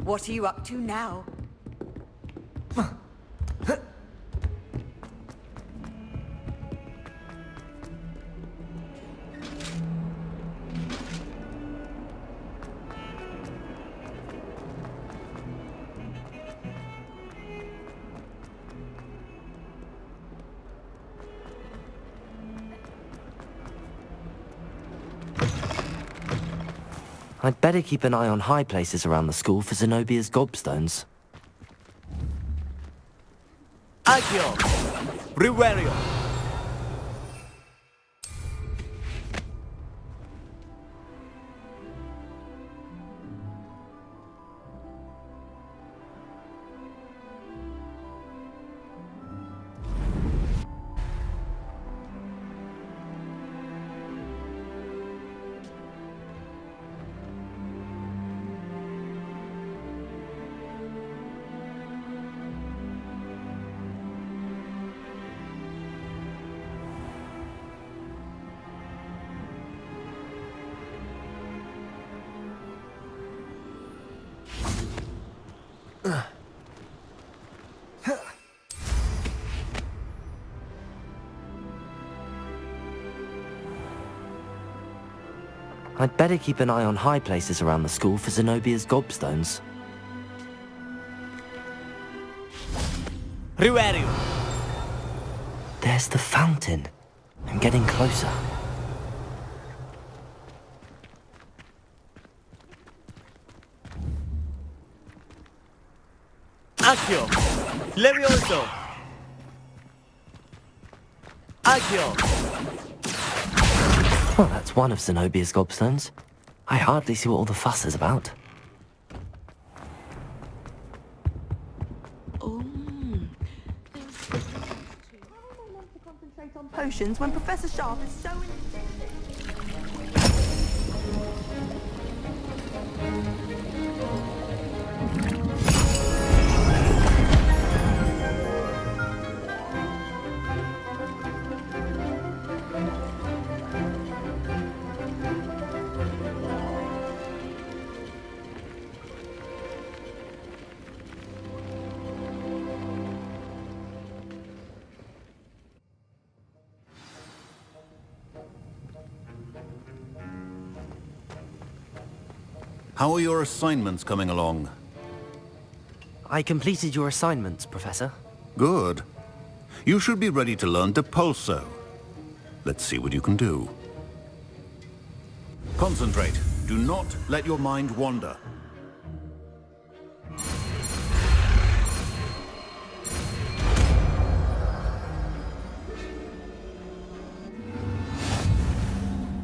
What are you up to now? I'd better keep an eye on high places around the school for Zenobia's gobstones. Accio! Riverio! I'd better keep an eye on high places around the school for Zenobia's gobstones. Riverio! There's the fountain. I'm getting closer. Accio! Levioso! Accio! Well, that's one of Zenobia's gobstones. I hardly see what all the fuss is about. Concentrate on potions when Professor Sharp is so How are your assignments coming along? I completed your assignments, Professor. Good. You should be ready to learn Depulso. Let's see what you can do. Concentrate. Do not let your mind wander.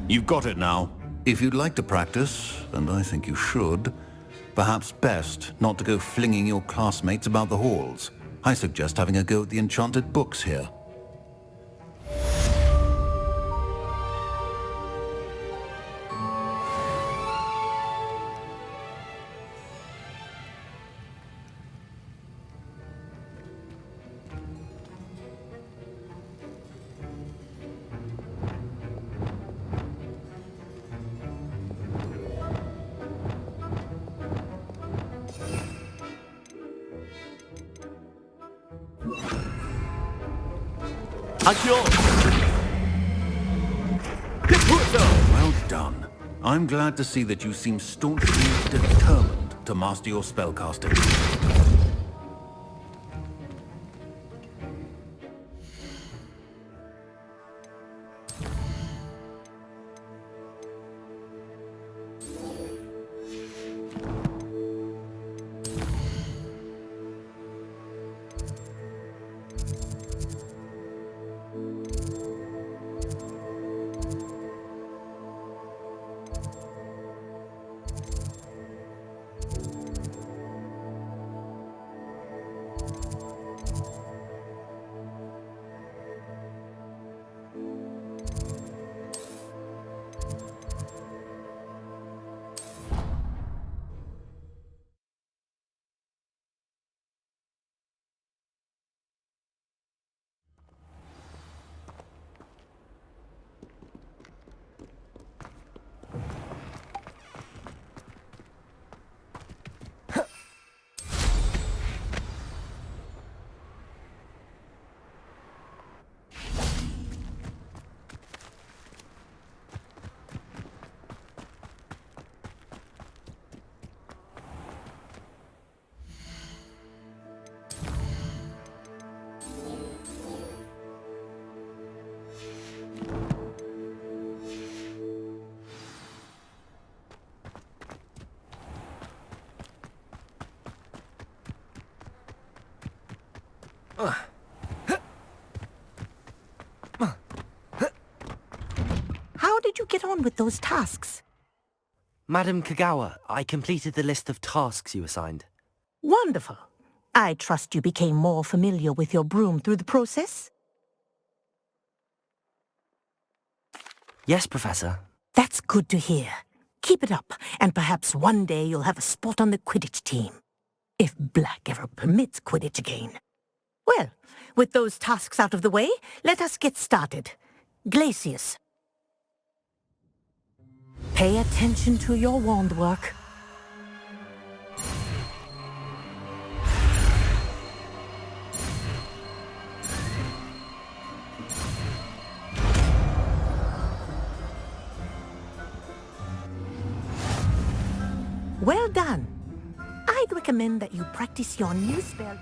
You've got it now. If you'd like to practice, and I think you should, perhaps best not to go flinging your classmates about the halls. I suggest having a go at the enchanted books here. Well done. I'm glad to see that you seem staunchly determined to master your spellcasting. get on with those tasks? Madam Kagawa, I completed the list of tasks you assigned. Wonderful. I trust you became more familiar with your broom through the process? Yes, Professor. That's good to hear. Keep it up, and perhaps one day you'll have a spot on the Quidditch team. If Black ever permits Quidditch again. Well, with those tasks out of the way, let us get started. Glacius. Pay attention to your wand work. Well done. I'd recommend that you practice your new spell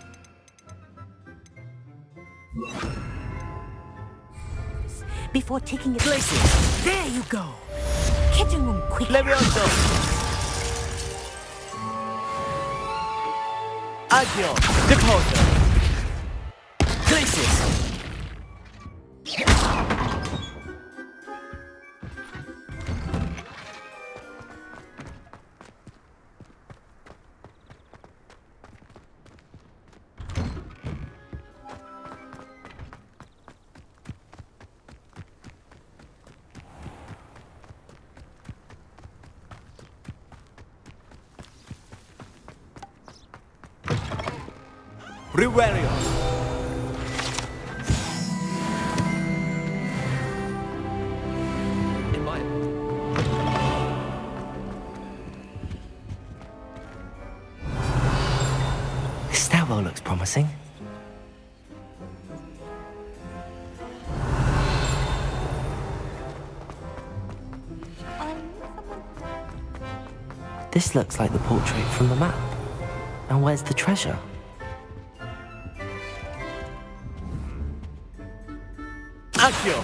before taking it. Glacius. There you go. Catching them quick. Levioso. Accio. Deposer. Glacius. Riverio. This stairwell looks promising. This looks like the portrait from the map. And where's the treasure? Accio.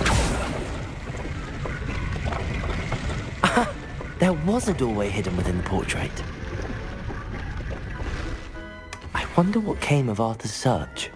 There was a doorway hidden within the portrait. I wonder what came of Arthur's search.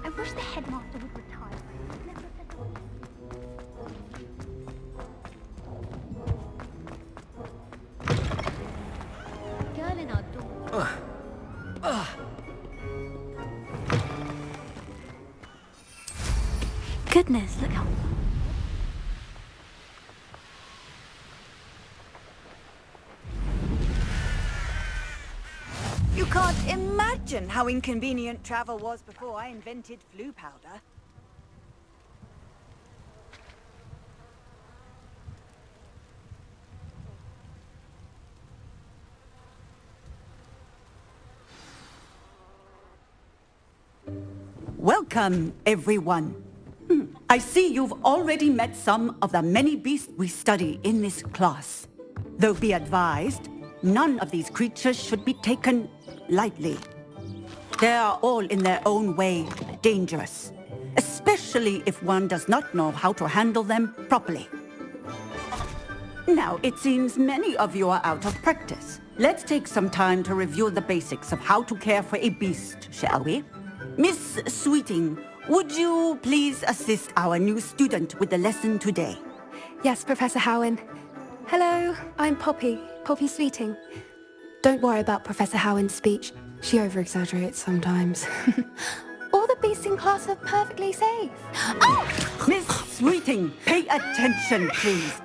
I wish the headmaster would retire. Girl in our door. Goodness, look how... You can't imagine how inconvenient travel was before I invented flu powder. Welcome, everyone. I see you've already met some of the many beasts we study in this class. Though be advised, none of these creatures should be taken lightly. They are all in their own way dangerous, especially if one does not know how to handle them properly. Now, it seems many of you are out of practice. Let's take some time to review the basics of how to care for a beast, shall we? Miss Sweeting, would you please assist our new student with the lesson today? Yes, Professor Howen. Hello, I'm Poppy Sweeting. Don't worry about Professor Howen's speech. She over-exaggerates sometimes. All the beasts in class are perfectly safe. Oh! Miss Sweeting, pay attention, please.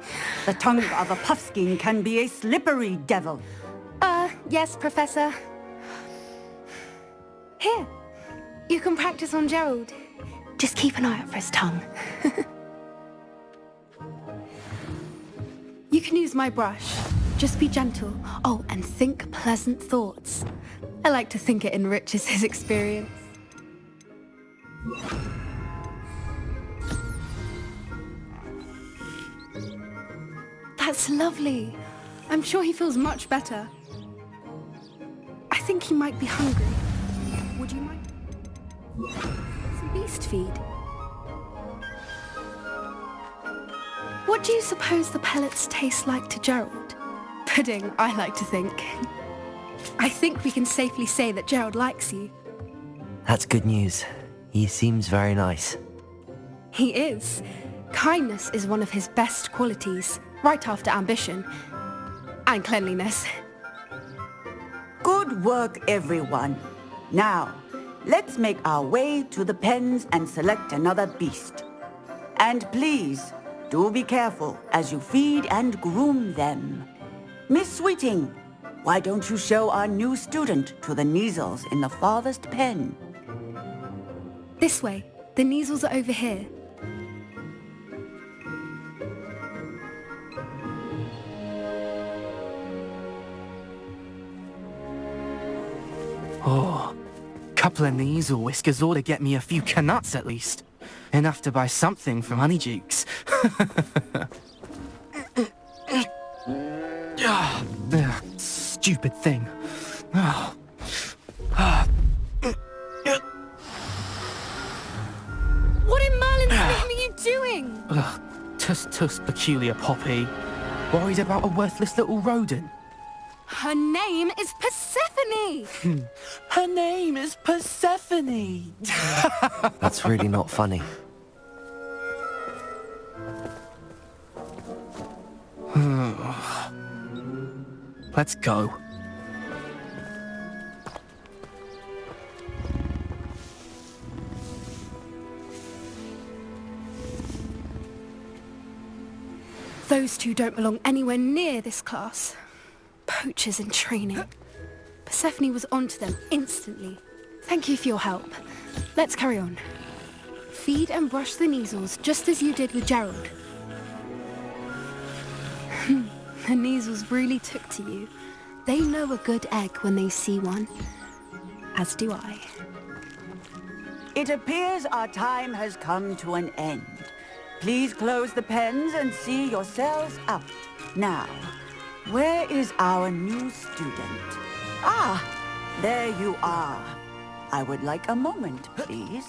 The tongue of a puffskein can be a slippery devil. Yes, Professor. Here, you can practice on Gerald. Just keep an eye out for his tongue. You can use my brush. Just be gentle. Oh, and think pleasant thoughts. I like to think it enriches his experience. That's lovely. I'm sure he feels much better. I think he might be hungry. Would you mind some beast feed? What do you suppose the pellets taste like to Gerald? Pudding, I like to think. I think we can safely say that Gerald likes you. That's good news. He seems very nice. He is. Kindness is one of his best qualities, right after ambition. And cleanliness. Good work, everyone. Now, let's make our way to the pens and select another beast. And please, do be careful as you feed and groom them. Miss Sweeting, why don't you show our new student to the Neasels in the farthest pen? This way. The Neasels are over here. Oh, couple of Neasel whiskers ought to get me a few canuts at least. Enough to buy something from Honeydukes. Stupid thing. Oh. What in Merlin's name are you doing? Tuss, peculiar Poppy. Worried about a worthless little rodent. Her name is Persephone! Her name is Persephone! That's really not funny. Let's go. Those two don't belong anywhere near this class. Poachers in training. Persephone was onto them instantly. Thank you for your help. Let's carry on. Feed and brush the Neasels just as you did with Gerald. The Neasels really took to you. They know a good egg when they see one. As do I. It appears our time has come to an end. Please close the pens and see yourselves out. Now, where is our new student? Ah, there you are. I would like a moment, please.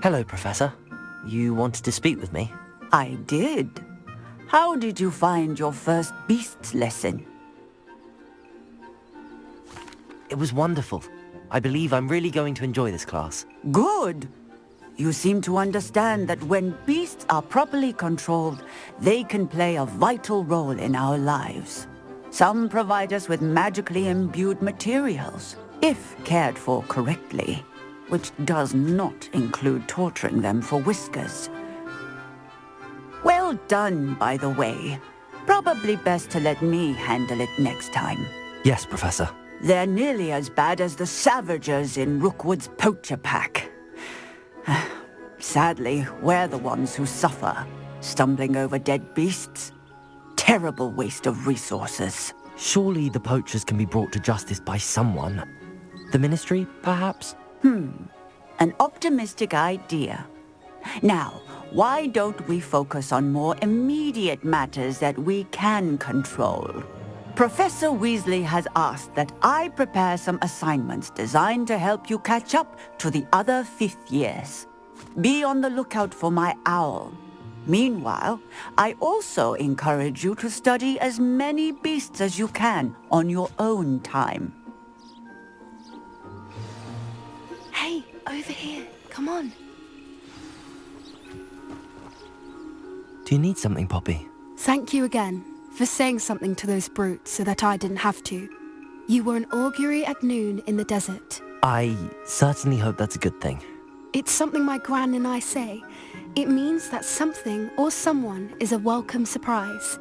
Hello, Professor. You wanted to speak with me? I did. How did you find your first beasts lesson? It was wonderful. I believe I'm really going to enjoy this class. Good. You seem to understand that when beasts are properly controlled, they can play a vital role in our lives. Some provide us with magically imbued materials, if cared for correctly, which does not include torturing them for whiskers. Well done, by the way. Probably best to let me handle it next time. Yes, Professor. They're nearly as bad as the Savagers in Rookwood's poacher pack. Sadly, we're the ones who suffer, stumbling over dead beasts. Terrible waste of resources. Surely the poachers can be brought to justice by someone. The Ministry, perhaps? An optimistic idea. Now, why don't we focus on more immediate matters that we can control? Professor Weasley has asked that I prepare some assignments designed to help you catch up to the other 5th years. Be on the lookout for my owl. Meanwhile, I also encourage you to study as many beasts as you can on your own time. Hey, over here. Come on. Do you need something, Poppy? Thank you again for saying something to those brutes so that I didn't have to. You were an augury at noon in the desert. I certainly hope that's a good thing. It's something my gran and I say. It means that something or someone is a welcome surprise.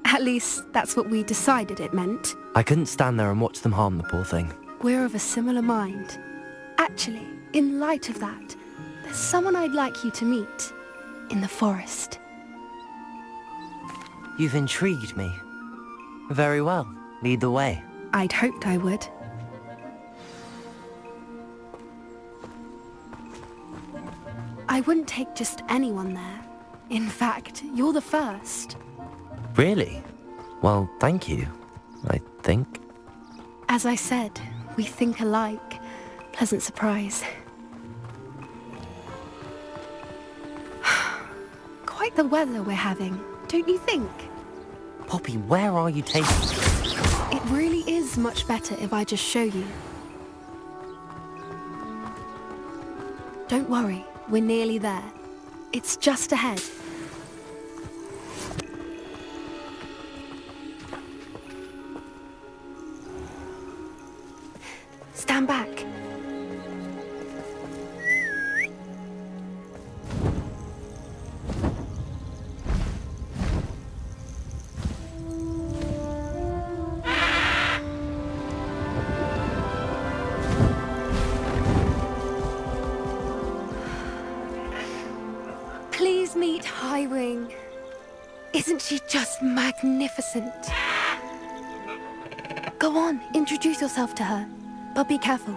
At least, that's what we decided it meant. I couldn't stand there and watch them harm the poor thing. We're of a similar mind. Actually, in light of that, there's someone I'd like you to meet. In the forest. You've intrigued me. Very well. Lead the way. I'd hoped I would. I wouldn't take just anyone there. In fact, you're the first. Really? Well, thank you, I think. As I said, we think alike. Pleasant surprise. Quite the weather we're having, don't you think? Poppy, where are you taking me? It really is much better if I just show you. Don't worry, we're nearly there. It's just ahead. Stand back. Please meet Highwing. Isn't she just magnificent? Go on, introduce yourself to her. But be careful.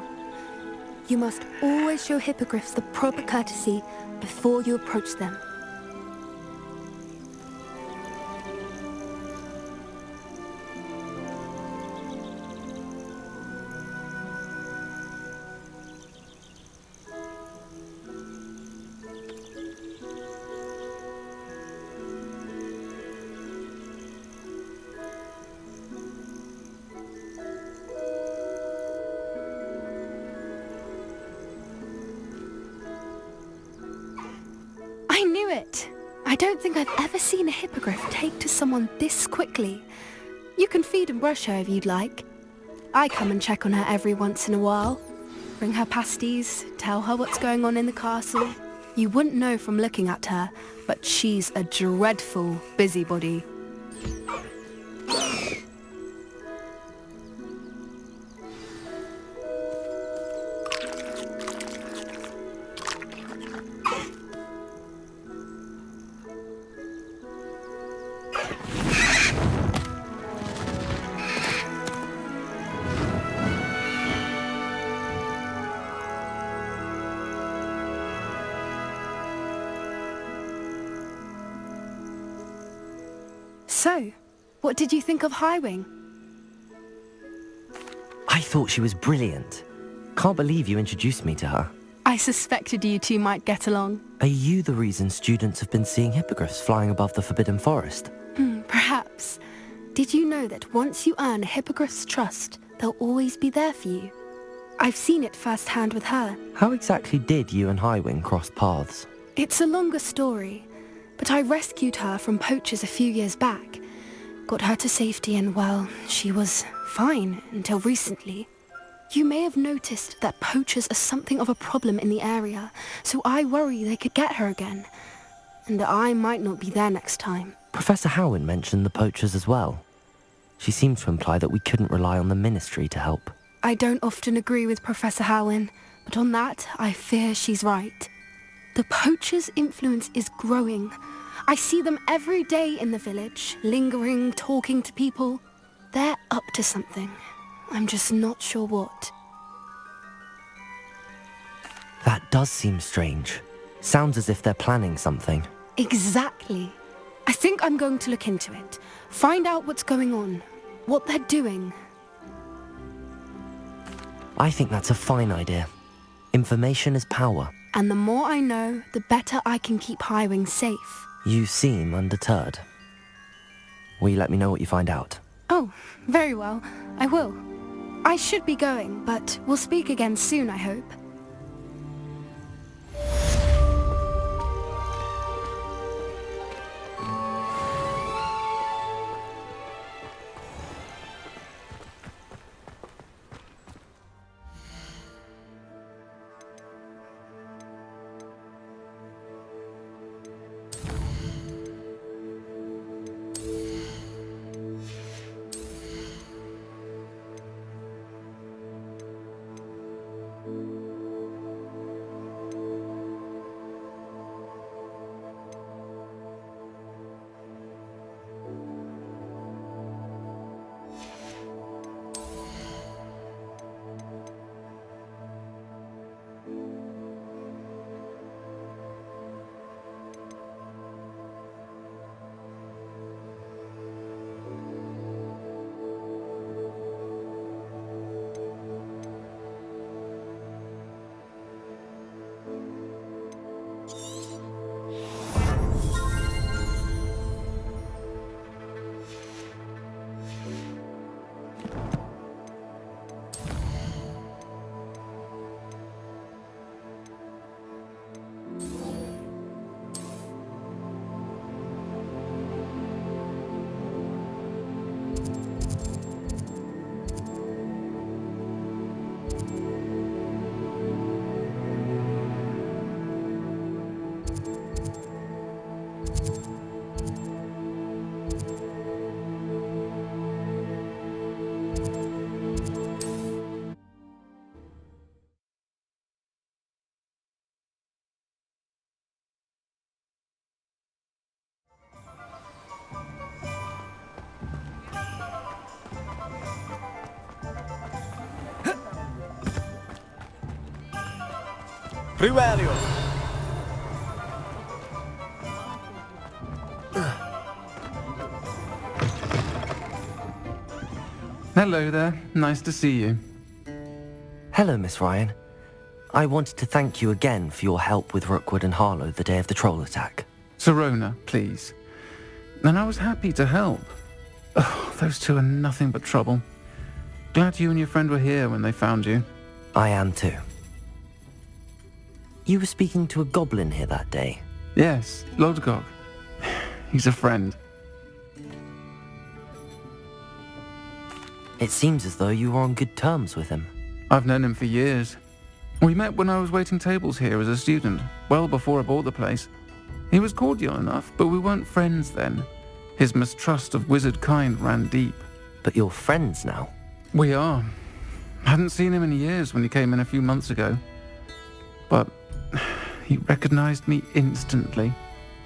You must always show hippogriffs the proper courtesy before you approach them. I knew it! I don't think I've ever seen a hippogriff take to someone this quickly. You can feed and brush her if you'd like. I come and check on her every once in a while. Bring her pasties, tell her what's going on in the castle. You wouldn't know from looking at her, but she's a dreadful busybody. So, what did you think of Highwing? I thought she was brilliant. Can't believe you introduced me to her. I suspected you two might get along. Are you the reason students have been seeing hippogriffs flying above the Forbidden Forest? Perhaps. Did you know that once you earn a hippogriff's trust, they'll always be there for you? I've seen it firsthand with her. How exactly did you and Highwing cross paths? It's a longer story, but I rescued her from poachers a few years back. Got her to safety and, well, she was fine until recently. You may have noticed that poachers are something of a problem in the area, so I worry they could get her again. And that I might not be there next time. Professor Howin mentioned the poachers as well. She seemed to imply that we couldn't rely on the ministry to help. I don't often agree with Professor Howin, but on that, I fear she's right. The poachers' influence is growing. I see them every day in the village, lingering, talking to people. They're up to something. I'm just not sure what. That does seem strange. Sounds as if they're planning something. Exactly. I think I'm going to look into it. Find out what's going on. What they're doing. I think that's a fine idea. Information is power. And the more I know, the better I can keep Highwing safe. You seem undeterred. Will you let me know what you find out? Oh, very well. I will. I should be going, but we'll speak again soon, I hope. Primario. Hello there. Nice to see you. Hello, Miss Ryan. I wanted to thank you again for your help with Rookwood and Harlow the day of the troll attack. Sirona, please. And I was happy to help. Oh, those two are nothing but trouble. Glad you and your friend were here when they found you. I am too. You were speaking to a goblin here that day. Yes, Lodgok. He's a friend. It seems as though you were on good terms with him. I've known him for years. We met when I was waiting tables here as a student, well before I bought the place. He was cordial enough, but we weren't friends then. His mistrust of wizard kind ran deep. But you're friends now? We are. Hadn't seen him in years when he came in a few months ago. But he recognized me instantly,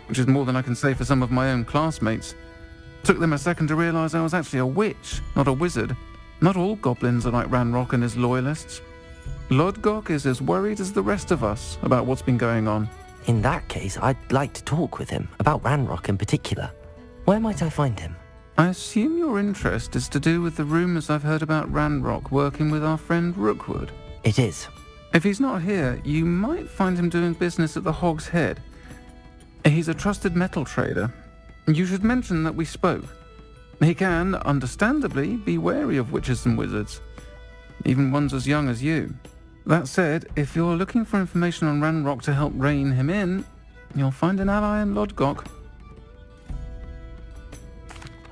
which is more than I can say for some of my own classmates. Took them a second to realize I was actually a witch, not a wizard. Not all goblins are like Ranrock and his loyalists. Lodgok is as worried as the rest of us about what's been going on. In that case, I'd like to talk with him, about Ranrock in particular. Where might I find him? I assume your interest is to do with the rumors I've heard about Ranrock working with our friend Rookwood. It is. If he's not here, you might find him doing business at the Hog's Head. He's a trusted metal trader. You should mention that we spoke. He can, understandably, be wary of witches and wizards, even ones as young as you. That said, if you're looking for information on Ranrock to help rein him in, you'll find an ally in Lodgok.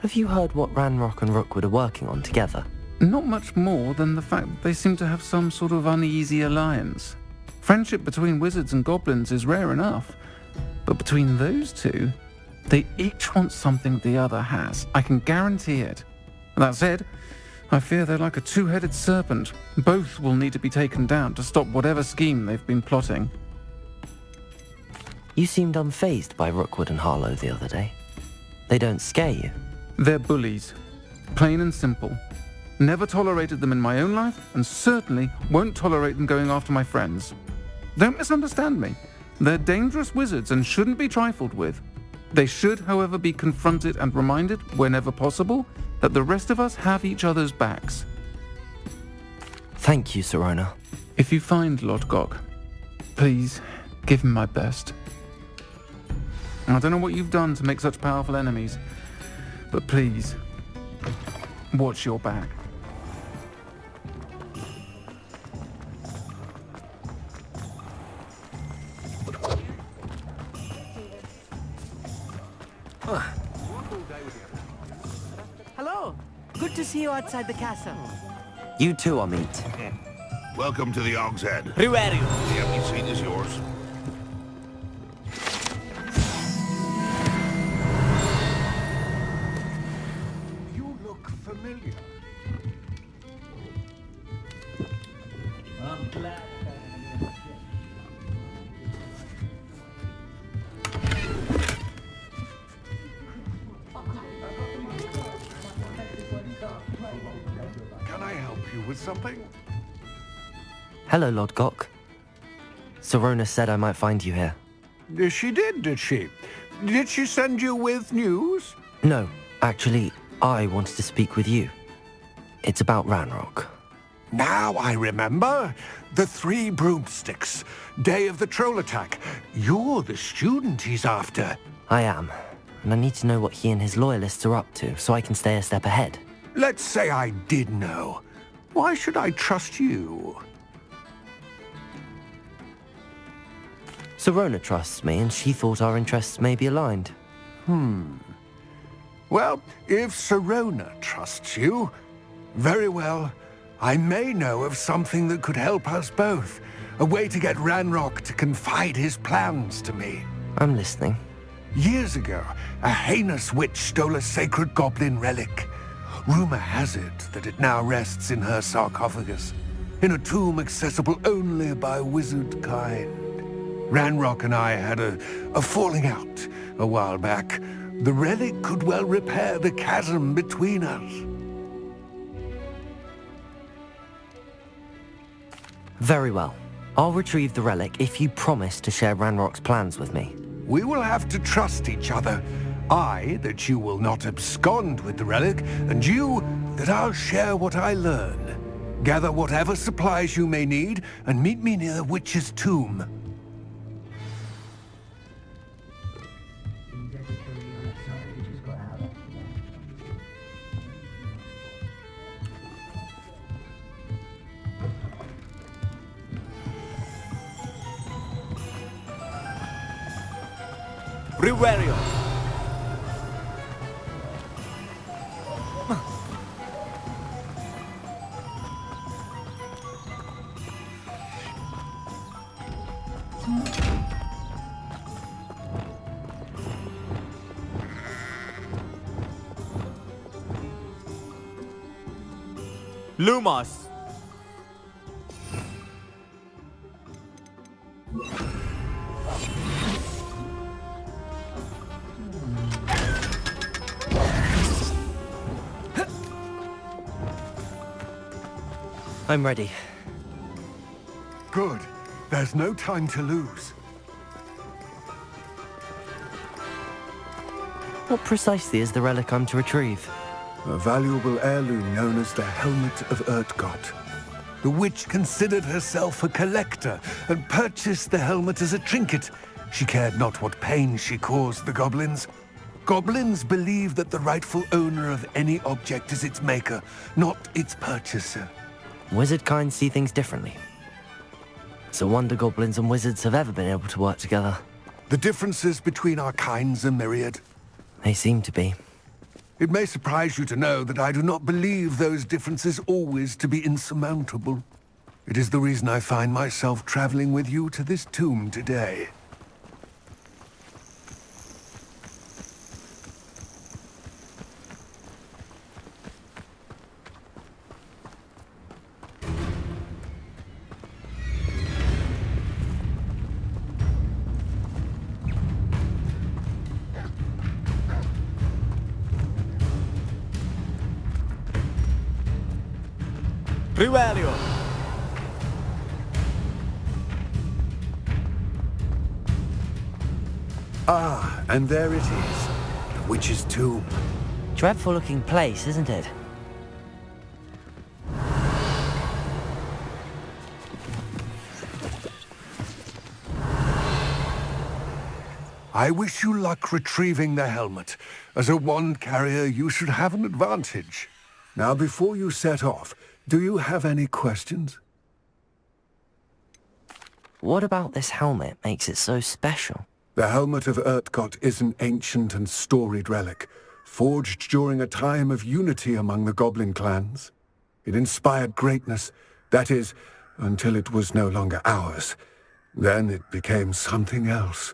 Have you heard what Ranrock and Rookwood are working on together? Not much more than the fact that they seem to have some sort of uneasy alliance. Friendship between wizards and goblins is rare enough, but between those two, they each want something the other has. I can guarantee it. That said, I fear they're like a two-headed serpent. Both will need to be taken down to stop whatever scheme they've been plotting. You seemed unfazed by Rookwood and Harlow the other day. They don't scare you? They're bullies. Plain and simple. Never tolerated them in my own life, and certainly won't tolerate them going after my friends. Don't misunderstand me. They're dangerous wizards and shouldn't be trifled with. They should, however, be confronted and reminded, whenever possible, that the rest of us have each other's backs. Thank you, Sirona. If you find Lodgok, please give him my best. I don't know what you've done to make such powerful enemies, but please, watch your back. Hello. Good to see you outside the castle. You too, Amit. Welcome to the Hog's Head. Primario. The empty seat is yours. You look familiar. I'm glad. Can I help you with something? Hello, Lodgok. Sirona said I might find you here. She did she? Did she send you with news? No, actually, I wanted to speak with you. It's about Ranrock. Now I remember. The 3 broomsticks. Day of the troll attack. You're the student he's after. I am, and I need to know what he and his loyalists are up to so I can stay a step ahead. Let's say I did know. Why should I trust you? Sirona trusts me, and she thought our interests may be aligned. Well, if Sirona trusts you, very well. I may know of something that could help us both. A way to get Ranrock to confide his plans to me. I'm listening. Years ago, a heinous witch stole a sacred goblin relic. Rumor has it that it now rests in her sarcophagus, in a tomb accessible only by wizard kind. Ranrock and I had a falling out a while back. The relic could well repair the chasm between us. Very well. I'll retrieve the relic if you promise to share Ranrock's plans with me. We will have to trust each other. I, that you will not abscond with the relic, and you, that I'll share what I learn. Gather whatever supplies you may need, and meet me near the witch's tomb. Riverio. Lumos. I'm ready. Good. There's no time to lose. What precisely is the relic I'm to retrieve? A valuable heirloom known as the Helmet of Urtkot. The witch considered herself a collector and purchased the helmet as a trinket. She cared not what pain she caused the goblins. Goblins believe that the rightful owner of any object is its maker, not its purchaser. Wizard kind see things differently. It's a wonder goblins and wizards have ever been able to work together. The differences between our kinds are myriad. They seem to be. It may surprise you to know that I do not believe those differences always to be insurmountable. It is the reason I find myself traveling with you to this tomb today. Riverio. Ah, and there it is. The witch's tomb. Dreadful looking place, isn't it? I wish you luck retrieving the helmet. As a wand carrier, you should have an advantage. Now, before you set off, do you have any questions? What about this helmet makes it so special? The Helmet of Urtkot is an ancient and storied relic, forged during a time of unity among the goblin clans. It inspired greatness, that is, until it was no longer ours. Then it became something else.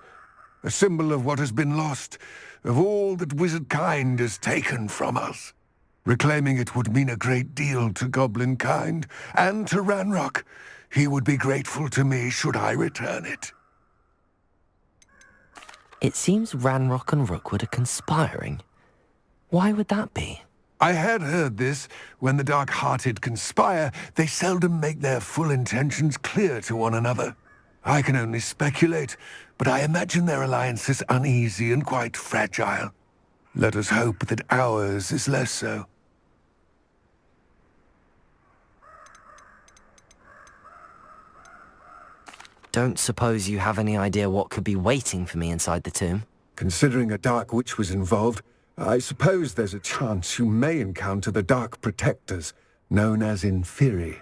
A symbol of what has been lost, of all that wizard kind has taken from us. Reclaiming it would mean a great deal to goblin kind, and to Ranrock. He would be grateful to me should I return it. It seems Ranrock and Rookwood are conspiring. Why would that be? I had heard this. When the dark-hearted conspire, they seldom make their full intentions clear to one another. I can only speculate, but I imagine their alliance is uneasy and quite fragile. Let us hope that ours is less so. Don't suppose you have any idea what could be waiting for me inside the tomb? Considering a dark witch was involved, I suppose there's a chance you may encounter the Dark Protectors, known as Inferi.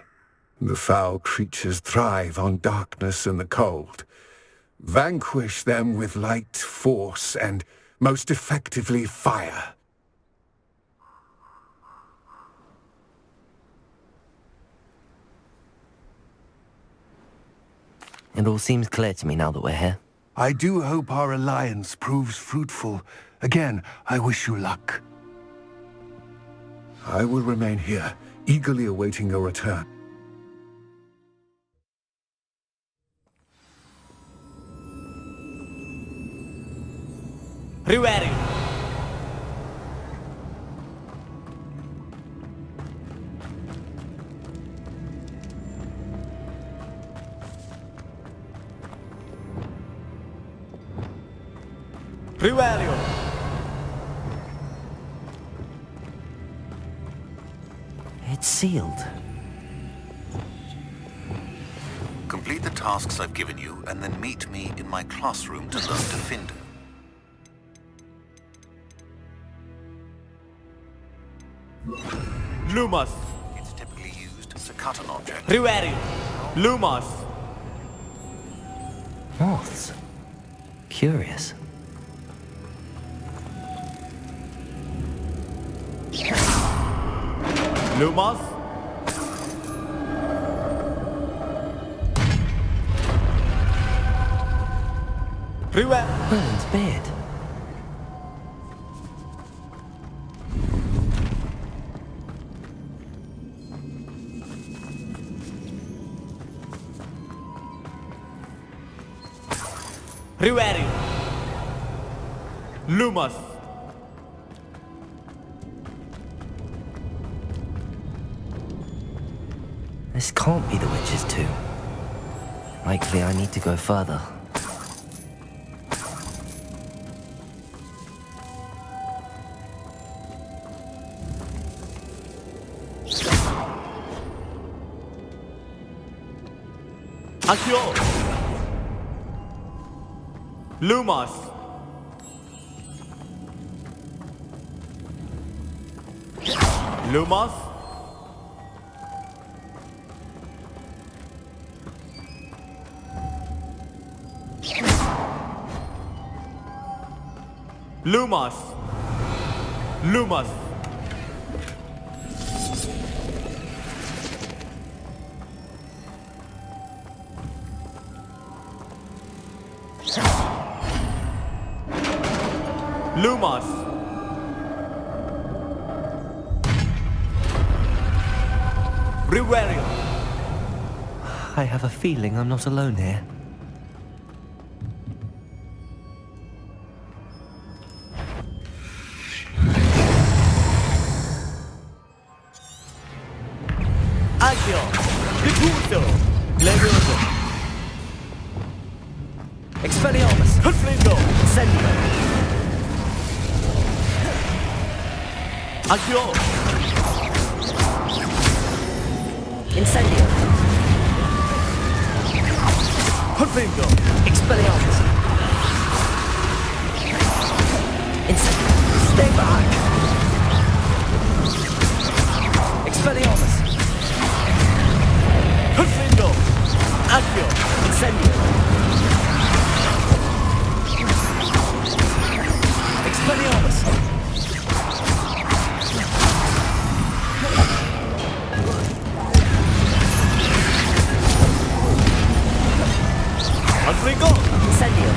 The foul creatures thrive on darkness and the cold. Vanquish them with light, force, and, most effectively, fire. It all seems clear to me now that we're here. I do hope our alliance proves fruitful. Again, I wish you luck. I will remain here, eagerly awaiting your return. Riverio. Rivelio. It's sealed. Complete the tasks I've given you, and then meet me in my classroom to learn Defender. Lumos. It's typically used to cut an object. Rivelio. Lumos. Moths. Curious. Lumos. Merlin's beard. Rivelio. Lumos. This can't be the witch's tomb. Likely I need to go further. Accio. Lumos. Lumos. Lumos. Lumos. Lumos. Rivelio. I have a feeling I'm not alone here. Accio. Diffuso. Levioso. Expelliarmus! Conflindo. Incendio! Accio. Incendio! Conflindo. Expelliarmus! Incendio! Stay back! Expelliarmus! Conflindo. Accio. Incendio! Expelliarmus! Conflindo. Incendio!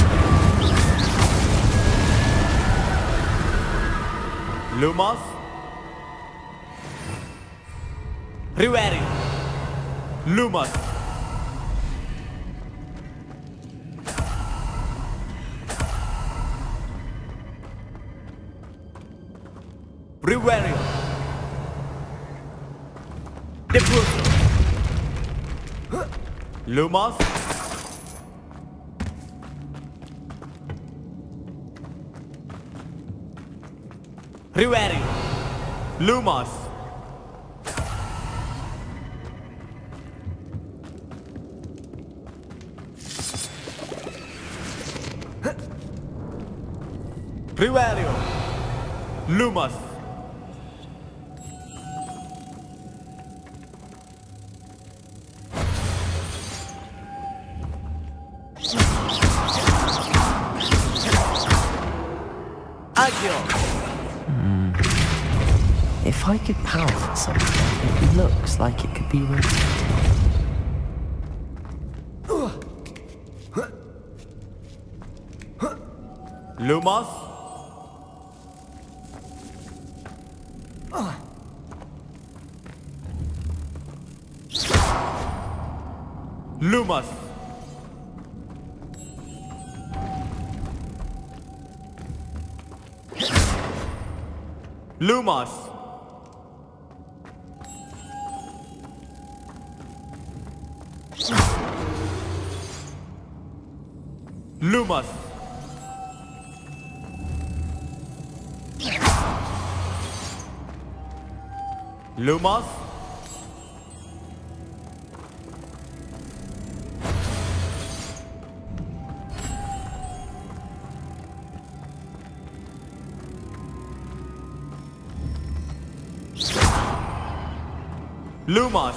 Lumos. Rivelio. Lumos. Rivelio. Diffuso. Lumos. Rivelio. Lumos. Rivelio. Lumos. Accio. If I could power something, it looks like it could be rotated. Lumos. Lumos. Lumos. Lumos. Lumos Lumos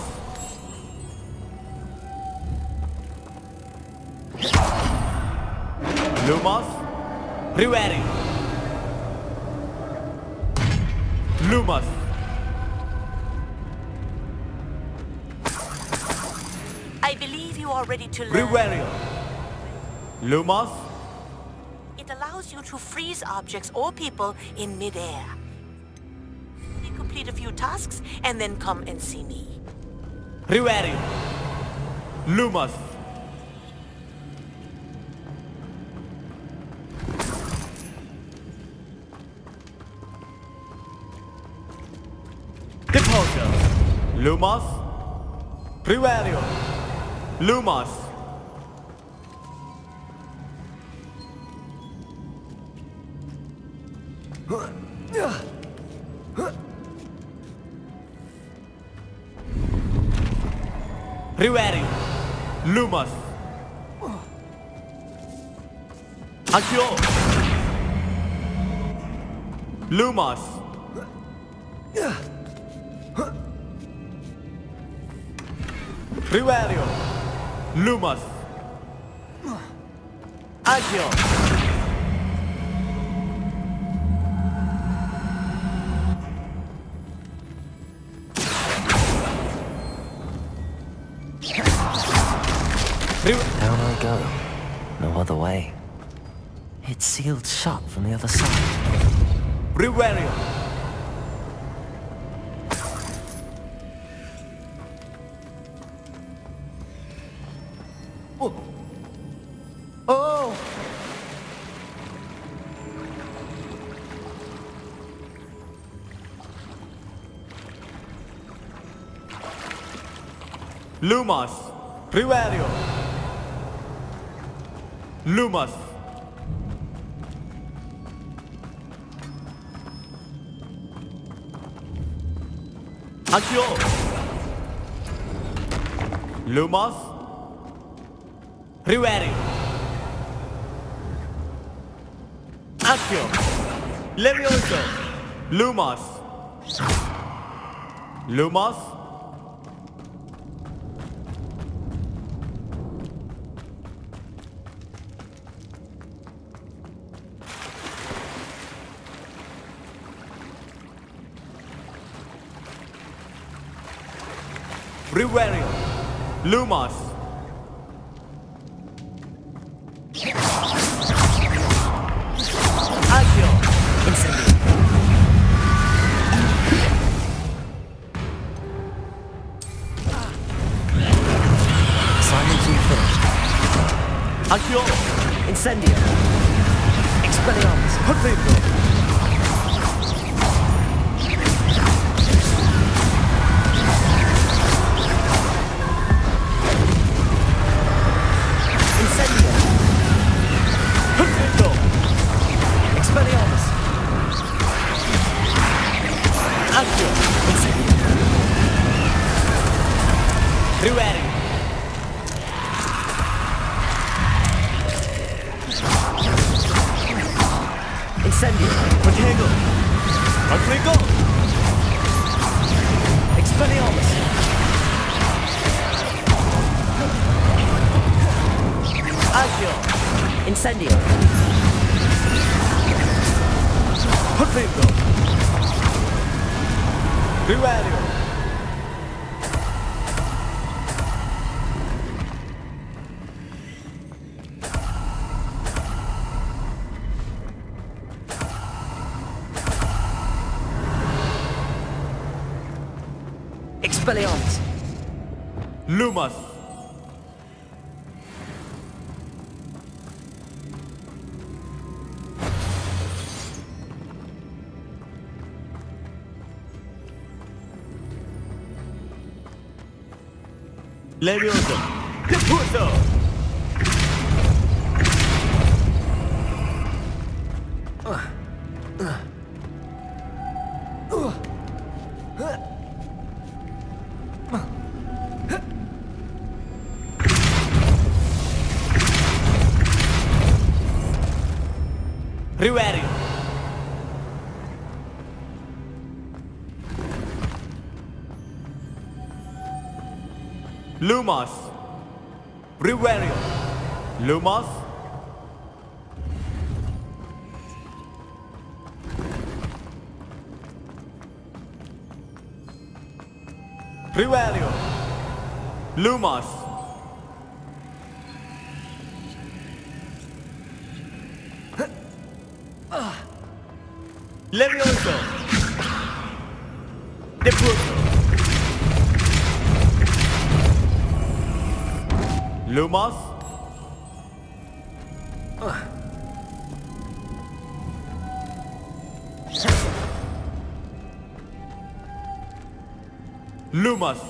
Lumos Riveri Lumos I believe you are ready to learn. Riverio Lumos It allows you to freeze objects or people in midair. You complete a few tasks and then come and see me. Riverio Lumos Departure Lumos Riverio Lumos Riverio Lumos Accio Lumos Riverio Lumos Accio Down I go. No other way. It's sealed shut from the other side. Riverio Oh! Lumos Riverio Lumos Accio Lumos Riverio Accio Levioso Lumos Lumos Riverio Lumos Accio Incendio. Silence and finish. Accio Incendio. Expelliarmus. Harddisk Incendio. Harddisk Expelliarmus. Accio Incendio. Riverio Incendio. Protego Harddisk Expelliarmus. Accio Incendio. Harddisk Riverio Expelliarmus. Lumos Levioso Depuso Rivario. Lumos. Rivario. Lumos. Rivario. Lumos. Levioso. Depurso. Lumos. Lumos.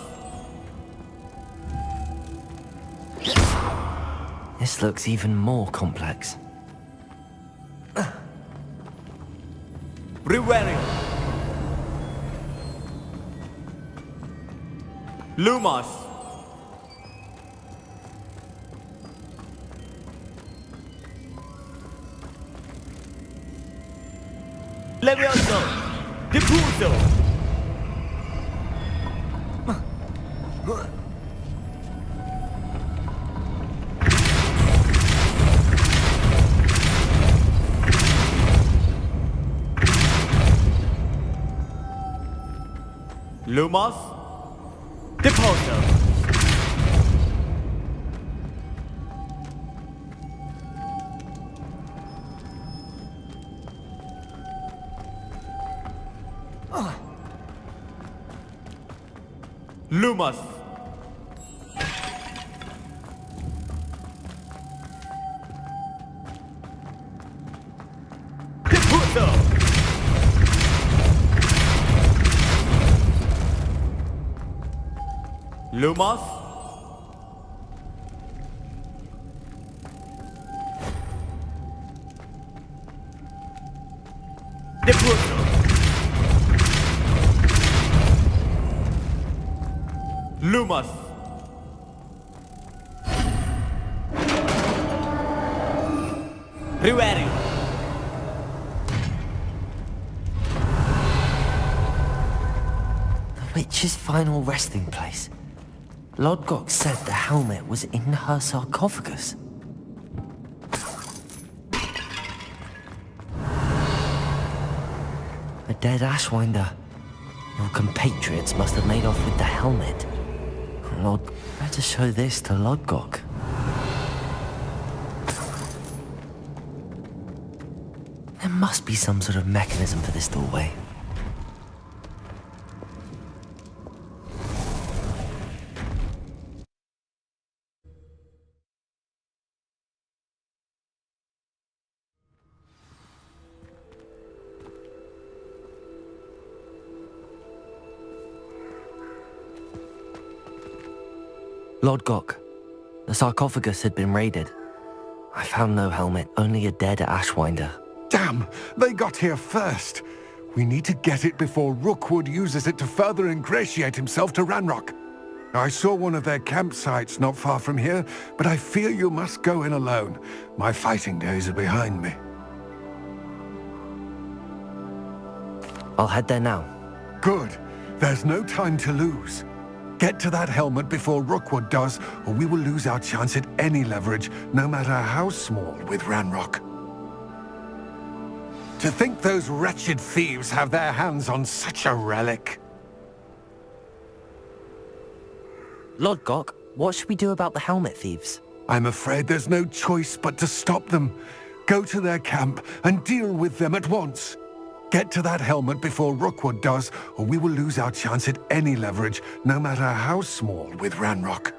This looks even more complex. Rivario. Lumos. Levioso. Depurso. Lumos. Deposo. Lumos. Depurso. Lumos. Depurso. Lumos. Rivario. The witch's final resting place. Lodgok said the helmet was in her sarcophagus. A dead Ashwinder. Your compatriots must have made off with the helmet. Lord, better show this to Lodgok. There must be some sort of mechanism for this doorway. Lodgok, the sarcophagus had been raided. I found no helmet, only a dead Ashwinder. Damn! They got here first! We need to get it before Rookwood uses it to further ingratiate himself to Ranrock. I saw one of their campsites not far from here, but I fear you must go in alone. My fighting days are behind me. I'll head there now. Good. There's no time to lose. Get to that helmet before Rookwood does, or we will lose our chance at any leverage, no matter how small, with Ranrock. To think those wretched thieves have their hands on such a relic. Lodgok, what should we do about the helmet thieves? I'm afraid there's no choice but to stop them. Go to their camp and deal with them at once. Get to that helmet before Rookwood does, or we will lose our chance at any leverage, no matter how small, with Ranrock.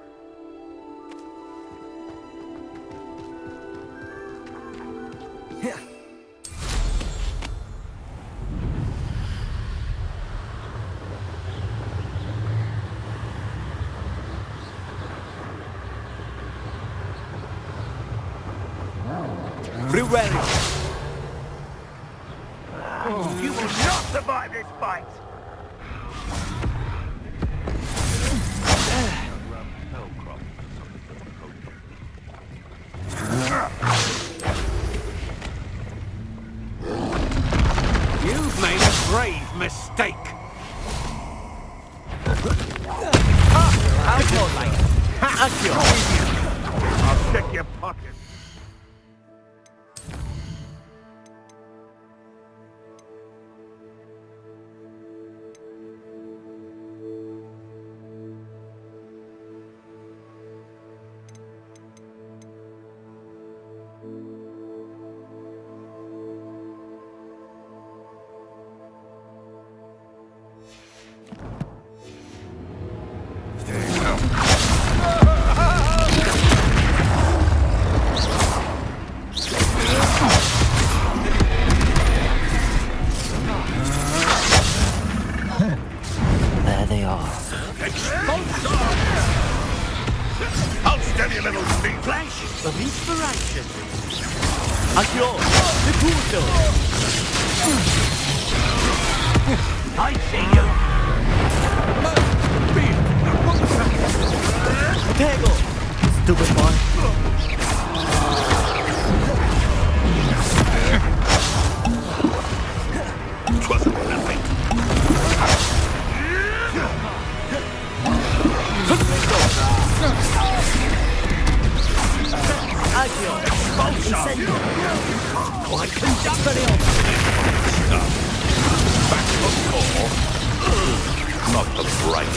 Rivario. You will not survive this fight! You've made a grave mistake. I'll check your pockets. There they are. I'll steady a little speed. Flash of inspiration. Accio. Deputo. I see you. Tego. Stupid boy. Trust nothing. Accio. Incendio. I conduct back to core. Not the bright.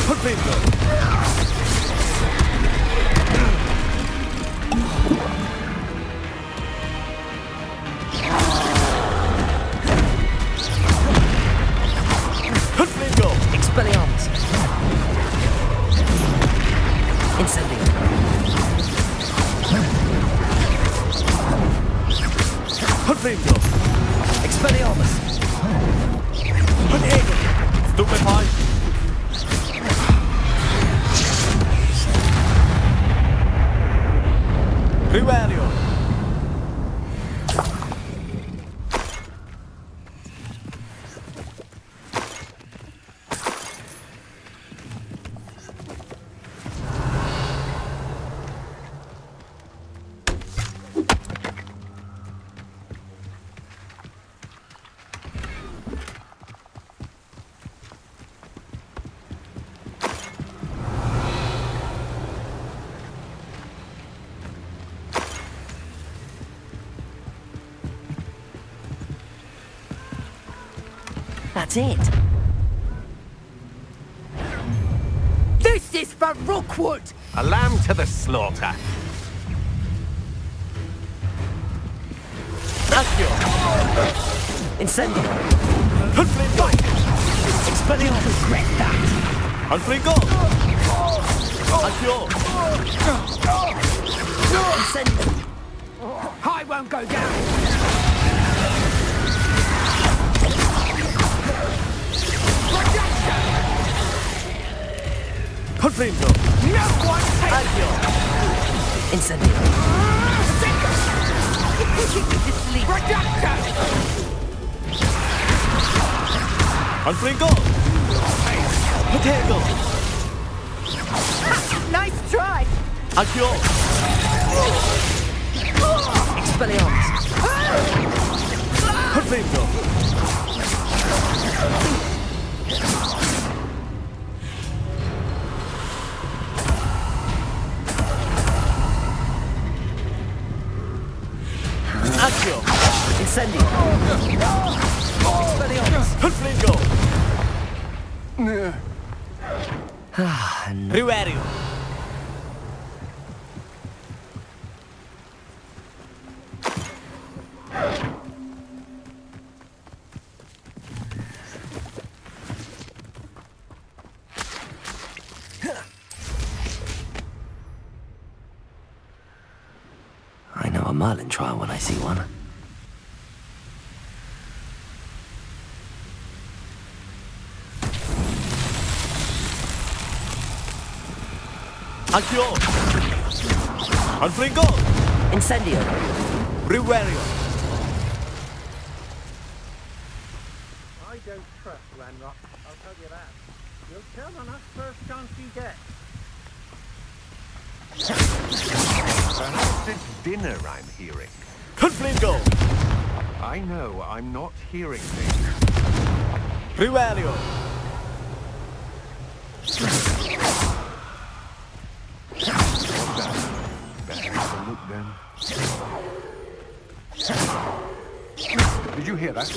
Expelliarmus. Incendio. Confringo. Expelliarmus. Stupefy. Rivario. That's it. This is for Rookwood! A lamb to the slaughter. Accio. Incendio. Confringo. Expelliarmus. Regret that. Confringo. Accio. Incendio. I won't go down! Confringo. No one takes Accio. Incendio. Confringo. Potato. Nice try! Accio. Expelliarmus. Confringo. Accio. Incendio. Expelliarmus. Confringo. Ah, no. Rivario. I know a Merlin trial when I see one. Accio. Confringo. Incendio. Rivario. I don't trust Ranrock, I'll tell you that. You'll turn on us first chance you get. Perhaps it's dinner I'm hearing. Confringo. I know I'm not hearing things. Riverio. Better have a look then. Did you hear that?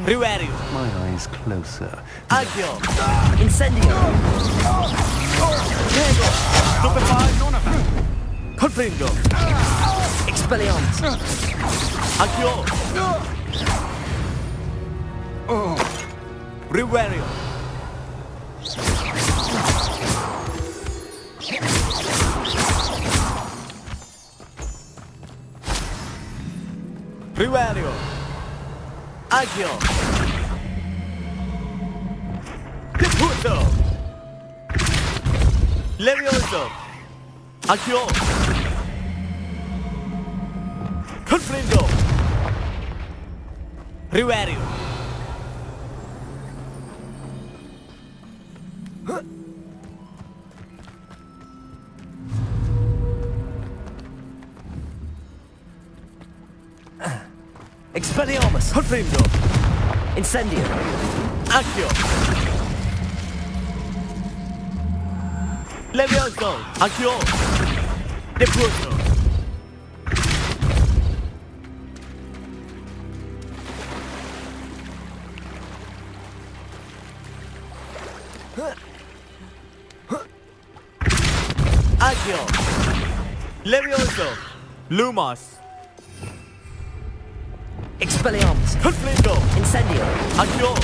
Riverio. My eyes closer. Accio. Incendio! Prego. Stupefy. Confringo. Expelliarmus! Accio. Oh, Riverio. Riverio. Accio. Deputo. Levioso. Accio. Confringo. Riverio. Expelliarmus! Confringo. Incendio! Accio. Levioso. Accio. Deputo. Accio. Levioso. Lumos. Expelliarmus! Confringo. Incendio! Accio.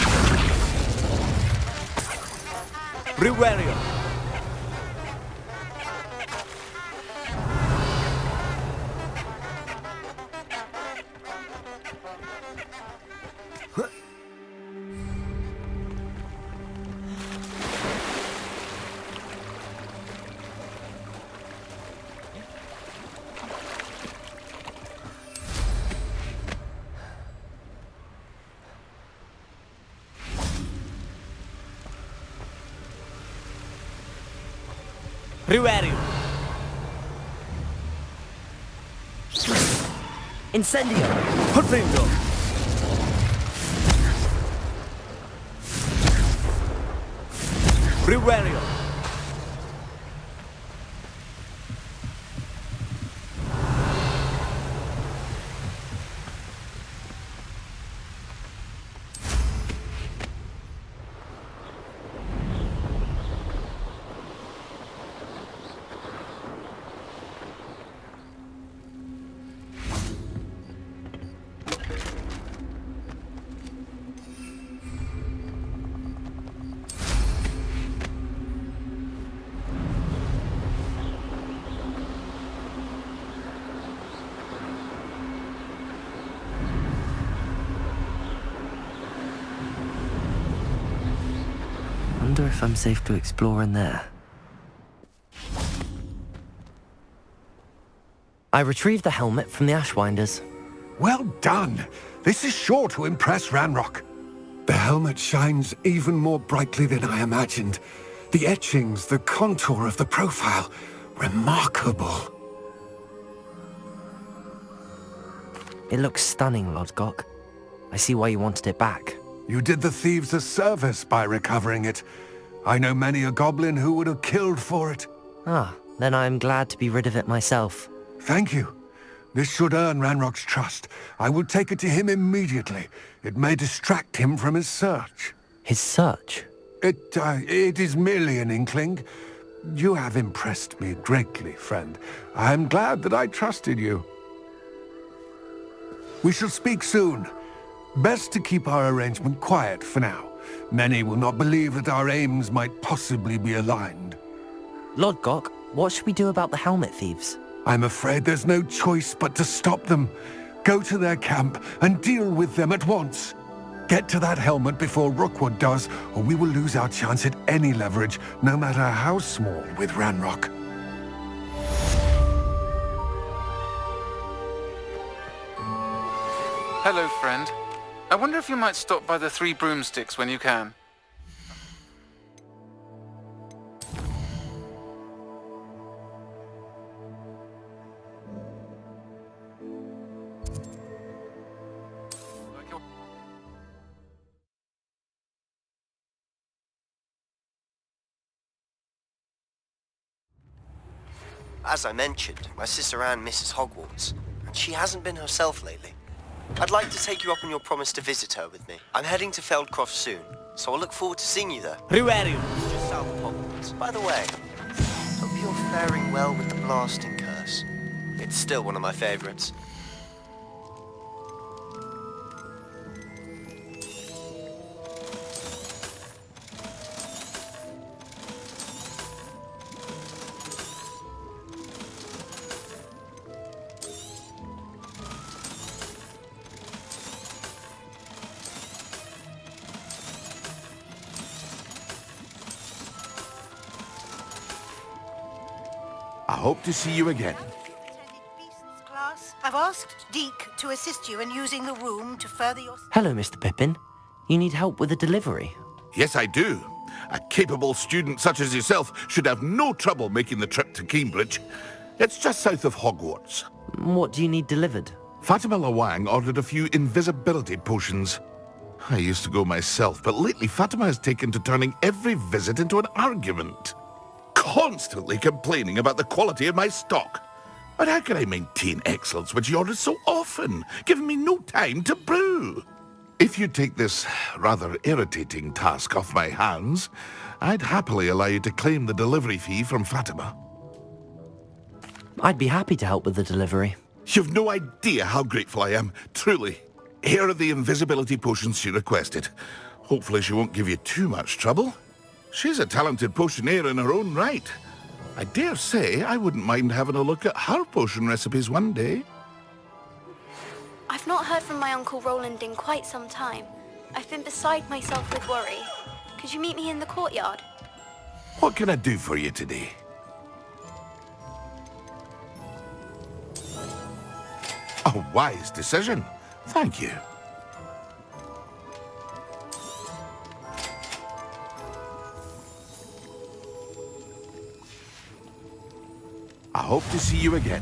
Riverio. Riverio. Incendio! Confringo. Riverio. Wonder if I'm safe to explore in there. I retrieved the helmet from the Ashwinders. well done. This is sure to impress Ranrock. The helmet shines even more brightly than I imagined. The etchings, the contour of the profile, remarkable. It looks stunning, Lodgok. I see why you wanted it back. You did the thieves a service by recovering it. I know many a goblin who would have killed for it. Ah, then I'm glad to be rid of it myself. Thank you. This should earn Ranrock's trust. I will take it to him immediately. It may distract him from his search. His search? It is merely an inkling. You have impressed me greatly, friend. I am glad that I trusted you. We shall speak soon. Best to keep our arrangement quiet for now. Many will not believe that our aims might possibly be aligned. Lodgok, what should we do about the helmet thieves? I'm afraid there's no choice but to stop them. Go to their camp and deal with them at once. Get to that helmet before Rookwood does, or we will lose our chance at any leverage, no matter how small, with Ranrock. Hello, friend. I wonder if you might stop by the Three Broomsticks when you can. As I mentioned, my sister Anne misses Hogwarts, and she hasn't been herself lately. I'd like to take you up on your promise to visit her with me. I'm heading to Feldcroft soon, so I'll look forward to seeing you there. Riverio. Just south of Hogwarts. By the way, hope you're faring well with the blasting curse. It's still one of my favorites. I hope to see you again. Class, I've asked Deke to assist you in using the room to further your... Hello, Mr. Pippin. You need help with a delivery? Yes, I do. A capable student such as yourself should have no trouble making the trip to Cambridge. It's just south of Hogwarts. What do you need delivered? Fatima Lawang ordered a few invisibility potions. I used to go myself, but lately Fatima has taken to turning every visit into an argument. Constantly complaining about the quality of my stock. But how can I maintain excellence when she orders so often, giving me no time to brew? If you take this rather irritating task off my hands, I'd happily allow you to claim the delivery fee from Fatima. I'd be happy to help with the delivery. You've no idea how grateful I am, truly. Here are the invisibility potions she requested. Hopefully she won't give you too much trouble. She's a talented potioneer in her own right. I dare say I wouldn't mind having a look at her potion recipes one day. I've not heard from my Uncle Roland in quite some time. I've been beside myself with worry. Could you meet me in the courtyard? What can I do for you today? A wise decision. Thank you. I hope to see you again.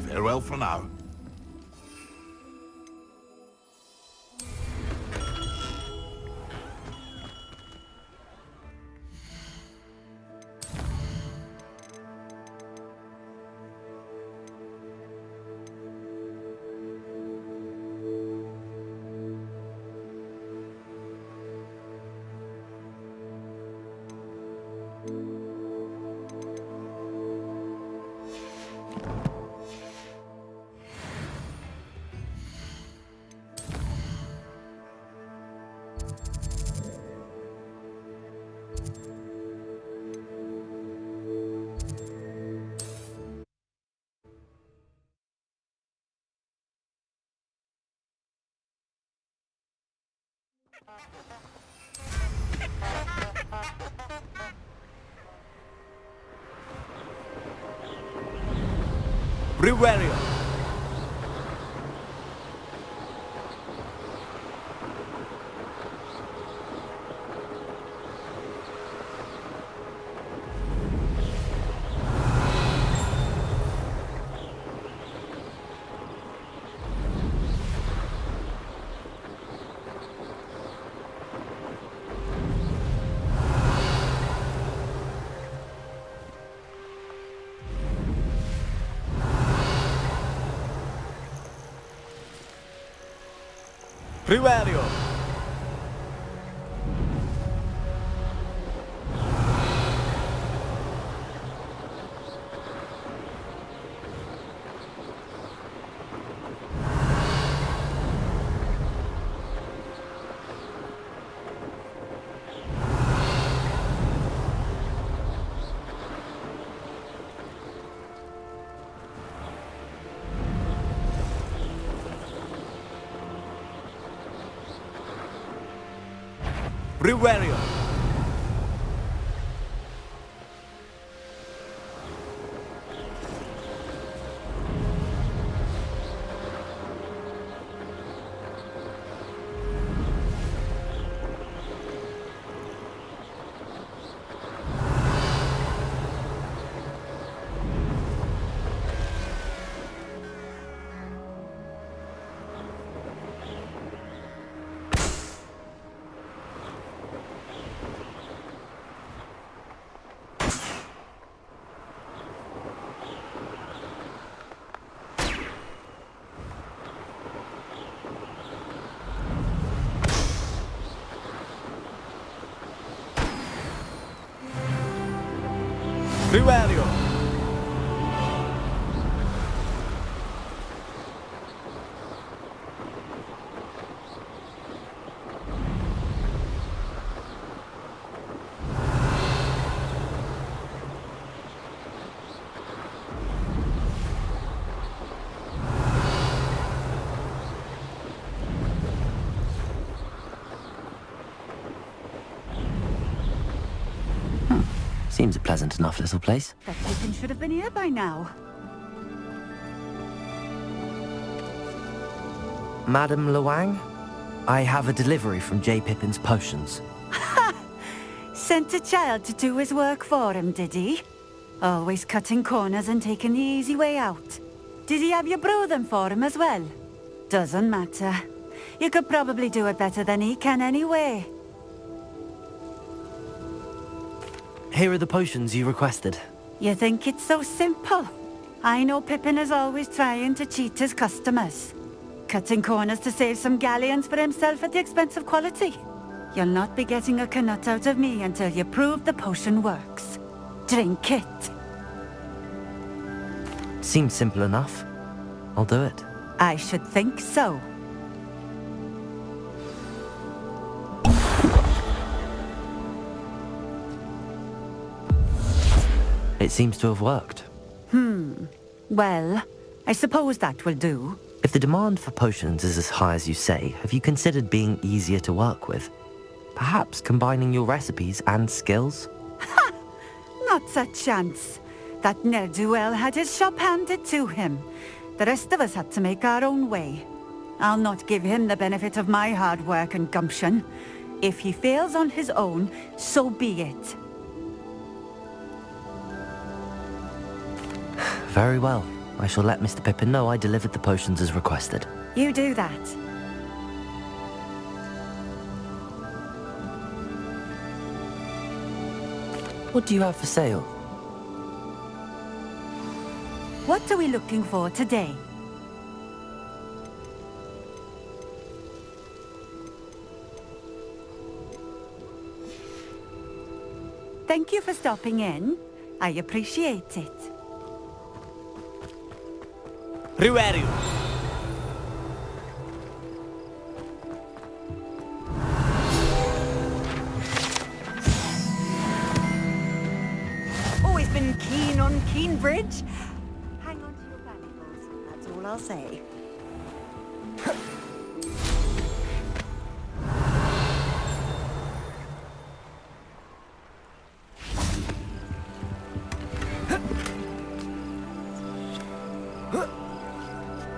Farewell for now. Riverio. Riverio. Riverio. Riverio. Seems a pleasant enough little place. That Pippin should have been here by now. Madam Luang, I have a delivery from J. Pippin's Potions. Ha! Sent a child to do his work for him, did he? Always cutting corners and taking the easy way out. Did he have you brew them for him as well? Doesn't matter. You could probably do it better than he can anyway. Here are the potions you requested. You think it's so simple? I know Pippin is always trying to cheat his customers. Cutting corners to save some galleons for himself at the expense of quality. You'll not be getting a canut out of me until you prove the potion works. Drink it. Seems simple enough. I'll do it. I should think so. It seems to have worked. Well, I suppose that will do. If the demand for potions is as high as you say, have you considered being easier to work with? Perhaps combining your recipes and skills? Ha! Not a chance. That ne'er-do-well had his shop handed to him. The rest of us had to make our own way. I'll not give him the benefit of my hard work and gumption. If he fails on his own, so be it. Very well. I shall let Mr. Pippin know I delivered the potions as requested. You do that. What do you have for sale? What are we looking for today? Thank you for stopping in. I appreciate it. Riverio. Always been keen on Keenbridge. Hang on to your valuables, that's all I'll say.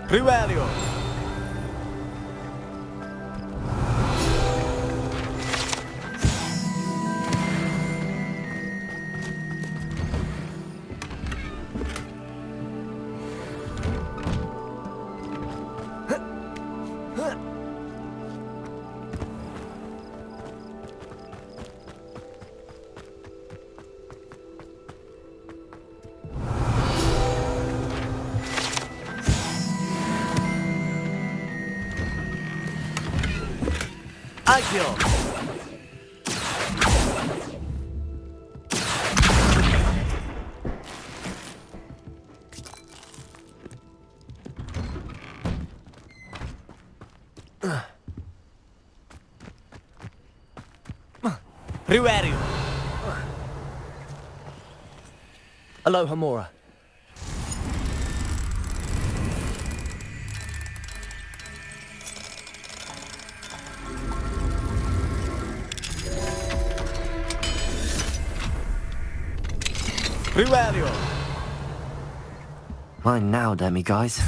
Riverio. Agio. Riverio. Aloha Mora. Riverio. Mine now, demi guys.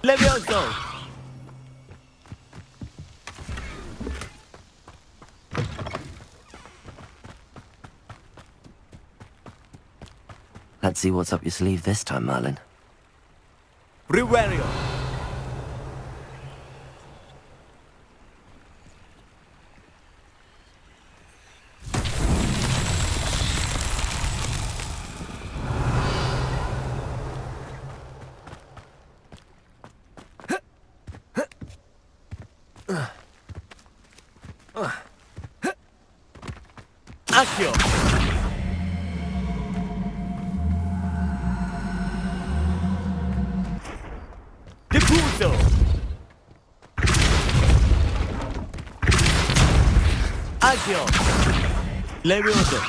Levioso. Let's see what's up your sleeve this time, Merlin. Riverio. Accio. Diffuso. Accio. Levioso.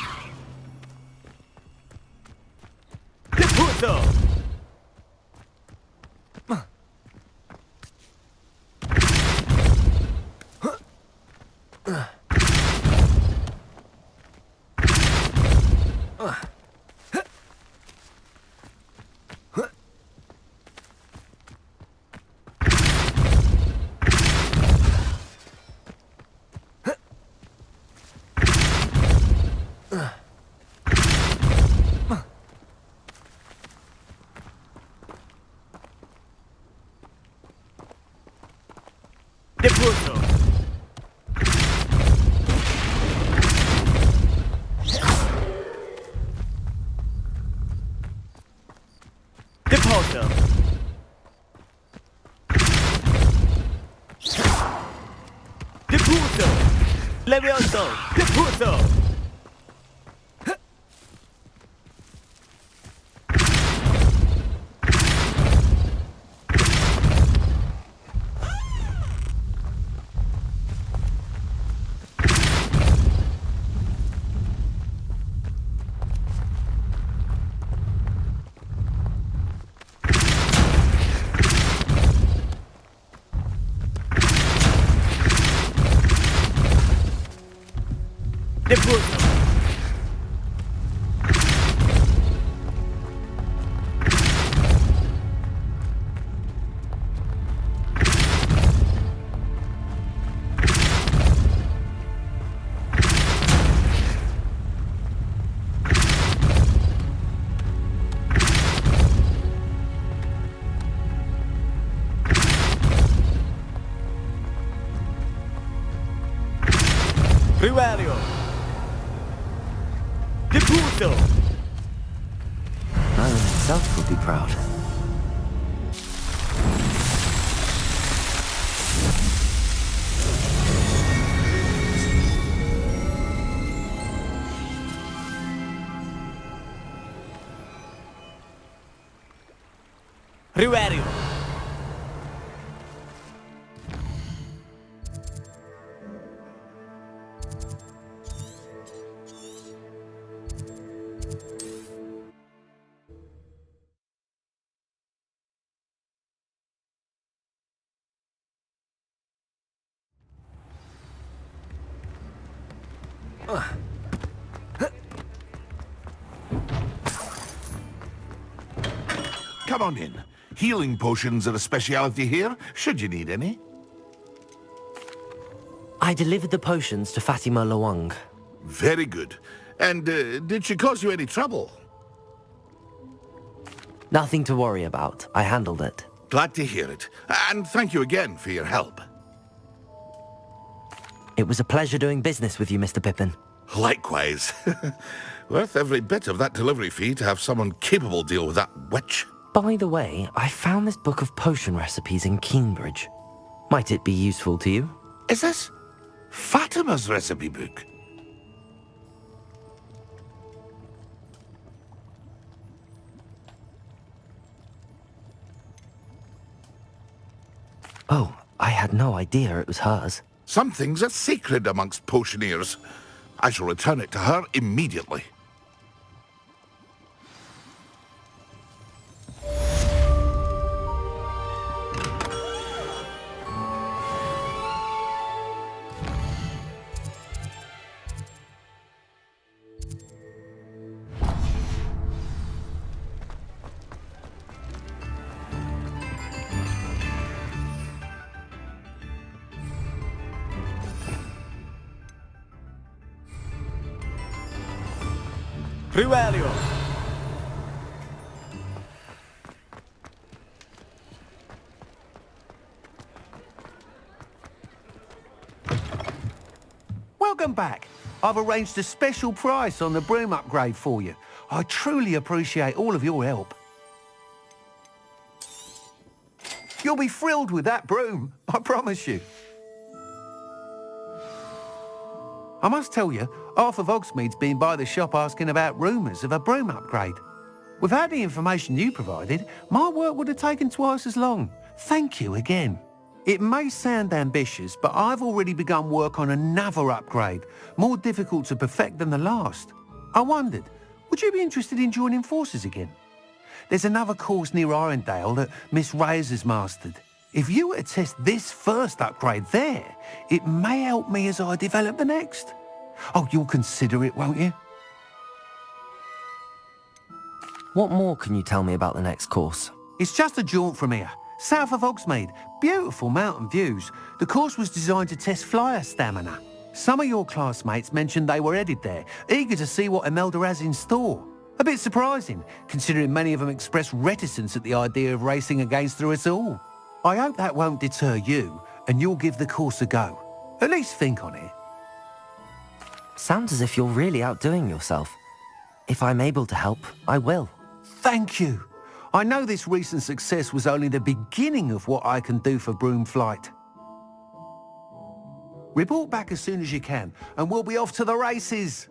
Diffuso. Depuso. Depuso. Depuso. Levioso. Depuso. Depuso. Rivario. Depuso. Alan himself would be proud. Rivario. Come on in. Healing potions are a speciality here, should you need any. I delivered the potions to Fatima Lawang. Very good. And did she cause you any trouble? Nothing to worry about. I handled it. Glad to hear it. And thank you again for your help. It was a pleasure doing business with you, Mr. Pippin. Likewise. Worth every bit of that delivery fee to have someone capable deal with that witch. By the way, I found this book of potion recipes in Cambridge. Might it be useful to you? Is this Fatima's recipe book? Oh, I had no idea it was hers. Some things are sacred amongst potioneers. I shall return it to her immediately. Rivario. Welcome back. I've arranged a special price on the broom upgrade for you. I truly appreciate all of your help. You'll be thrilled with that broom, I promise you. I must tell you, half of Hogsmeade's been by the shop asking about rumours of a broom upgrade. Without the information you provided, my work would have taken twice as long. Thank you again. It may sound ambitious, but I've already begun work on another upgrade, more difficult to perfect than the last. I wondered, would you be interested in joining forces again? There's another course near Irondale that Miss Reyes has mastered. If you were to test this first upgrade there, it may help me as I develop the next. Oh, you'll consider it, won't you? What more can you tell me about the next course? It's just a jaunt from here, south of Hogsmeade. Beautiful mountain views. The course was designed to test flyer stamina. Some of your classmates mentioned they were headed there, eager to see what Imelda has in store. A bit surprising, considering many of them expressed reticence at the idea of racing against her at all. I hope that won't deter you, and you'll give the course a go. At least think on it. Sounds as if you're really outdoing yourself. If I'm able to help, I will. Thank you. I know this recent success was only the beginning of what I can do for Broom Flight. Report back as soon as you can, and we'll be off to the races.